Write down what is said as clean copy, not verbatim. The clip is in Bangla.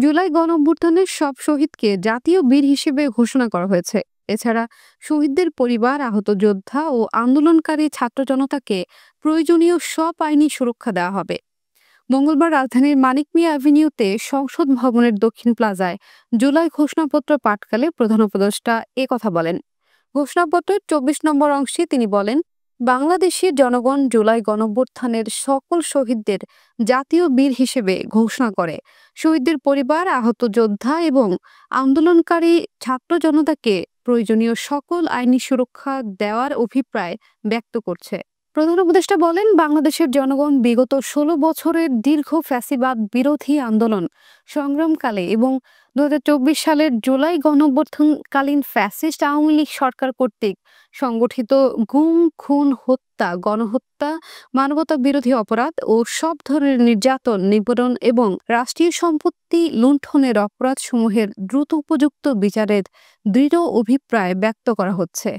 জুলাই গণঅভ্যুত্থানের সব শহীদকে জাতীয় বীর হিসেবে ঘোষণা করা হয়েছে। এছাড়া শহীদদের পরিবার, আহত যোদ্ধা ও আন্দোলনকারী ছাত্র জনতাকে প্রয়োজনীয় সব আইনি সুরক্ষা দেওয়া হবে। মঙ্গলবার রাজধানীর মানিক মিয়া অ্যাভিনিউতে সংসদ ভবনের দক্ষিণ প্লাজায় জুলাই ঘোষণাপত্র পাঠকালে প্রধান উপদেষ্টা কথা বলেন। ঘোষণাপত্রের ২৪ নম্বর অংশে তিনি বলেন, বাংলাদেশের জনগণ জুলাই গণঅভ্যুত্থানের সকল শহীদদের জাতীয় বীর হিসেবে ঘোষণা করে শহীদদের পরিবার, আহত যোদ্ধা এবং আন্দোলনকারী ছাত্র জনতাকে প্রয়োজনীয় সকল আইনি সুরক্ষা দেওয়ার অভিপ্রায় ব্যক্ত করছে। প্রধান উপদেষ্টা বলেন, বাংলাদেশের জনগণ বিগত ১৬ বছরের দীর্ঘ ফ্যাসিবাদ বিরোধী আন্দোলন সংগ্রামকালে এবং ২০২৪ সালের জুলাই গণঅভ্যুত্থানকালীন ফ্যাসিস্ট আওয়ামী লীগ সরকার কর্তৃক সংগঠিত গুম, খুন, হত্যা, গণহত্যা, মানবতা বিরোধী অপরাধ ও সব ধরনের নির্যাতন, নিপীড়ন এবং রাষ্ট্রীয় সম্পত্তি লুণ্ঠনের অপরাধ সমূহের দ্রুত উপযুক্ত বিচারের দৃঢ় অভিপ্রায় ব্যক্ত করা হচ্ছে।